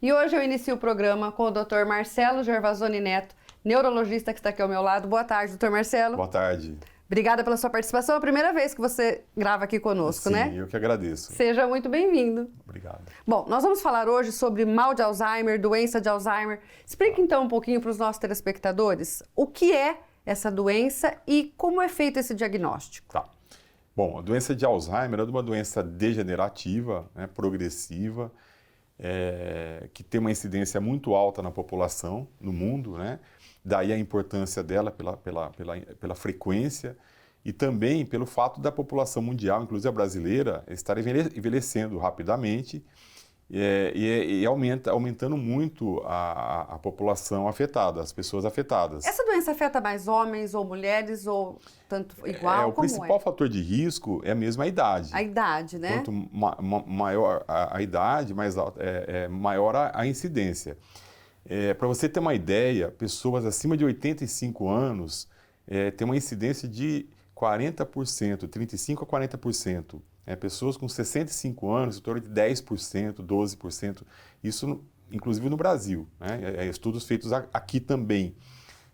E hoje eu inicio o programa com o Dr. Marcelo Gervasoni Neto, neurologista que está aqui ao meu lado. Boa tarde, Dr. Marcelo. Boa tarde. Obrigada pela sua participação. É a primeira vez que você grava aqui conosco, né? Sim, eu que agradeço. Seja muito bem-vindo. Obrigado. Bom, nós vamos falar hoje sobre mal de Alzheimer, doença de Alzheimer. Explique então um pouquinho para os nossos telespectadores o que é essa doença e como é feito esse diagnóstico. Tá. Bom, a doença de Alzheimer é uma doença degenerativa, né, progressiva, que tem uma incidência muito alta na população, no mundo, né? Daí a importância dela pela frequência e também pelo fato da população mundial, inclusive a brasileira, estar envelhecendo rapidamente e aumentando muito a população afetada, as pessoas afetadas. Essa doença afeta mais homens ou mulheres ou tanto igual? O principal fator de risco é mesmo a idade. A idade, né? Quanto maior a idade, maior a incidência. Para você ter uma ideia, pessoas acima de 85 anos têm uma incidência de 40%, 35% a 40%. Pessoas com 65 anos, em torno de 10%, 12%. Isso, inclusive, no Brasil, né? Estudos feitos aqui também.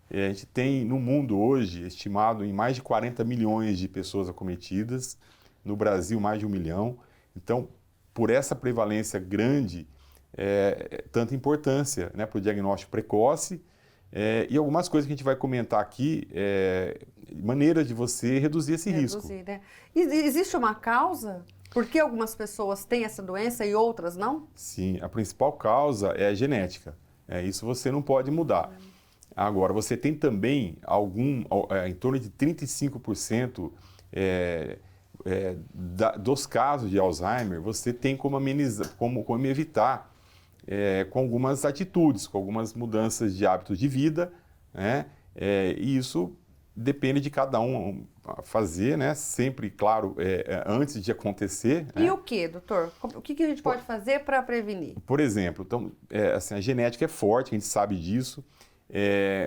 A gente tem no mundo hoje estimado em mais de 40 milhões de pessoas acometidas, no Brasil mais de 1 milhão. Então, por essa prevalência grande, tanta importância, né, para o diagnóstico precoce e algumas coisas que a gente vai comentar aqui, maneiras de você reduzir esse risco. Né? Existe uma causa? Por que algumas pessoas têm essa doença e outras não? Sim, a principal causa é a genética. Isso você não pode mudar. Agora, você tem também em torno de 35% dos casos de Alzheimer, você tem como evitar com algumas atitudes, com algumas mudanças de hábitos de vida, né? E isso depende de cada um fazer, né? Sempre, claro, antes de acontecer. E o que, doutor? O que a gente pode fazer para prevenir? Por exemplo, então, assim, a genética é forte, a gente sabe disso.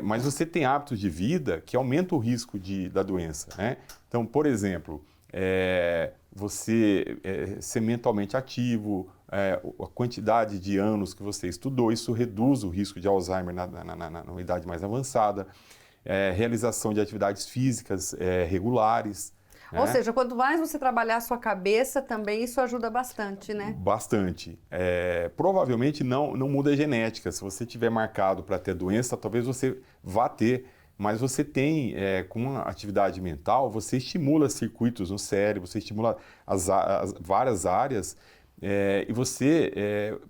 Mas você tem hábitos de vida que aumentam o risco da doença, né? Então, por exemplo, você ser mentalmente ativo, a quantidade de anos que você estudou, isso reduz o risco de Alzheimer na idade mais avançada. Realização de atividades físicas regulares. Ou seja, quanto mais você trabalhar a sua cabeça, também isso ajuda bastante, né? Bastante. Provavelmente não muda a genética. Se você tiver marcado para ter doença, talvez você vá ter. Mas você tem, com a atividade mental, você estimula circuitos no cérebro, você estimula as várias áreas e você...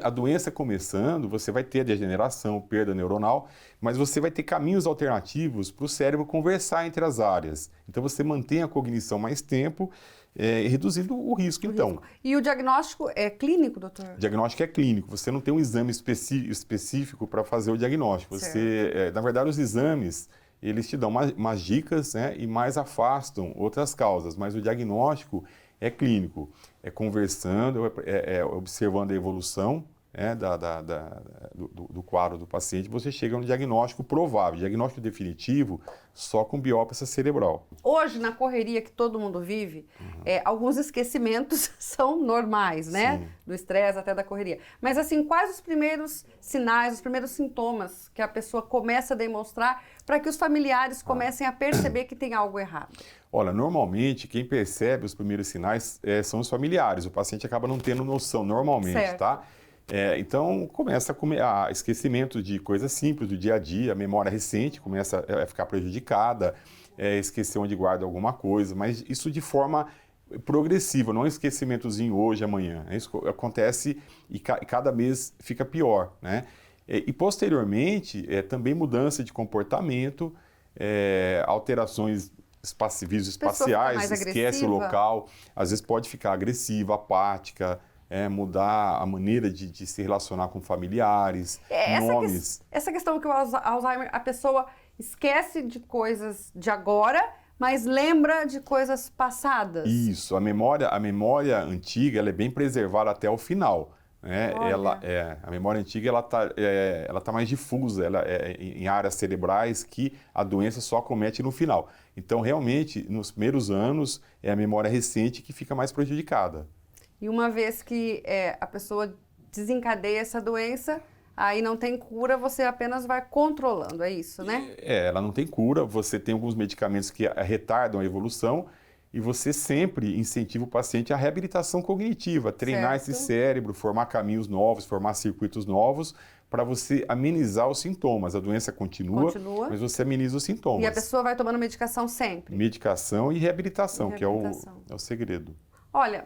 a doença começando, você vai ter degeneração, perda neuronal, mas você vai ter caminhos alternativos para o cérebro conversar entre as áreas. Então você mantém a cognição mais tempo, reduzindo o risco, então. E o diagnóstico é clínico, doutor? O diagnóstico é clínico, você não tem um exame específico para fazer o diagnóstico. Na verdade, os exames, eles te dão umas dicas, né, e mais afastam outras causas, mas o diagnóstico é clínico, conversando, observando a evolução do quadro do paciente, você chega no diagnóstico provável. Diagnóstico definitivo só com biópsia cerebral. Hoje, na correria que todo mundo vive, alguns esquecimentos são normais, né? Sim. Do estresse até da correria. Mas assim, quais os primeiros sinais, os primeiros sintomas que a pessoa começa a demonstrar para que os familiares comecem a perceber que tem algo errado? Olha, normalmente quem percebe os primeiros sinais são os familiares. O paciente acaba não tendo noção, normalmente, certo. Tá? Então começa a esquecimento de coisas simples do dia a dia, a memória recente começa a ficar prejudicada, esquecer onde guarda alguma coisa, mas isso de forma progressiva, não é um esquecimentozinho hoje, amanhã. Isso acontece e cada mês fica pior, né? E posteriormente, também mudança de comportamento, alterações visoespaciais, esquece o local, às vezes pode ficar agressiva, apática, mudar a maneira de se relacionar com familiares, nomes. Essa questão que o Alzheimer, a pessoa esquece de coisas de agora, mas lembra de coisas passadas. Isso, a memória antiga ela é bem preservada até o final. A memória antiga ela tá mais difusa, em áreas cerebrais que a doença só acomete no final. Então, realmente, nos primeiros anos, é a memória recente que fica mais prejudicada. E uma vez que a pessoa desencadeia essa doença, aí não tem cura, você apenas vai controlando, é isso, né? Ela não tem cura, você tem alguns medicamentos que retardam a evolução e você sempre incentiva o paciente à reabilitação cognitiva, treinar esse cérebro, formar caminhos novos, formar circuitos novos, para você amenizar os sintomas. A doença continua, mas você ameniza os sintomas. E a pessoa vai tomando medicação sempre? Medicação e reabilitação, que é o segredo. Olha,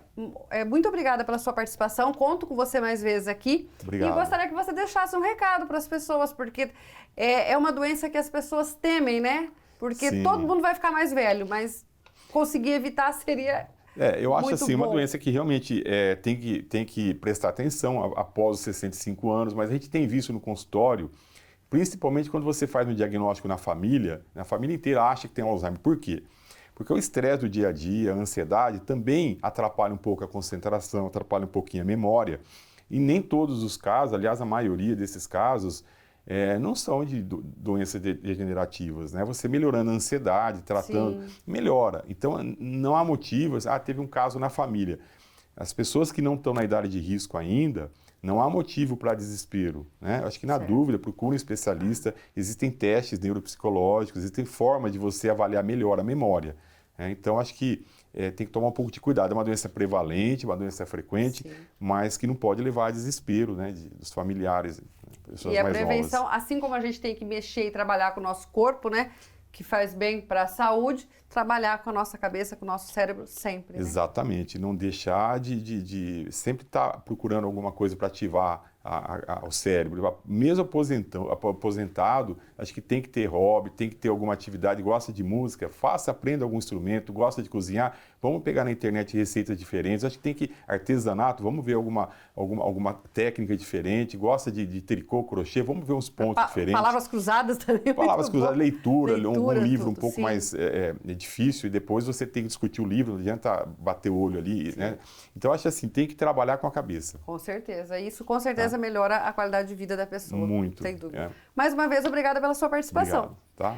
muito obrigada pela sua participação, conto com você mais vezes aqui. Obrigado. E gostaria que você deixasse um recado para as pessoas, porque é uma doença que as pessoas temem, né? Porque todo mundo vai ficar mais velho, mas conseguir evitar seria eu acho muito assim, bom. Uma doença que realmente tem que prestar atenção após os 65 anos, mas a gente tem visto no consultório, principalmente quando você faz um diagnóstico na família inteira acha que tem Alzheimer. Por quê? Porque o estresse do dia a dia, a ansiedade, também atrapalha um pouco a concentração, atrapalha um pouquinho a memória. E nem todos os casos, aliás, a maioria desses casos, não são de doenças degenerativas, né? Você melhorando a ansiedade, tratando, melhora. Então, não há motivos, teve um caso na família. As pessoas que não estão na idade de risco ainda, não há motivo para desespero, né? Acho que na dúvida, procure um especialista, existem testes neuropsicológicos, existem formas de você avaliar melhor a memória. Então, acho que tem que tomar um pouco de cuidado. É uma doença prevalente, uma doença frequente, mas que não pode levar a desespero, né, dos familiares, pessoas mais novas. E a prevenção, assim como a gente tem que mexer e trabalhar com o nosso corpo, né, que faz bem para a saúde, trabalhar com a nossa cabeça, com o nosso cérebro sempre. Exatamente, não deixar de sempre estar procurando alguma coisa para ativar o cérebro. Mesmo aposentado, acho que tem que ter hobby, tem que ter alguma atividade, gosta de música, aprenda algum instrumento, gosta de cozinhar, vamos pegar na internet receitas diferentes, acho que tem que artesanato, vamos ver alguma técnica diferente, gosta de tricô, crochê, vamos ver uns pontos diferentes. Palavras cruzadas também. Palavras cruzadas, leitura um livro tudo, um pouco mais difícil, e depois você tem que discutir o livro, não adianta bater o olho ali, né? Então, acho assim, tem que trabalhar com a cabeça. Com certeza, isso com certeza melhora a qualidade de vida da pessoa. Muito. Sem dúvida. Mais uma vez, obrigada pela sua participação. Obrigado, tá?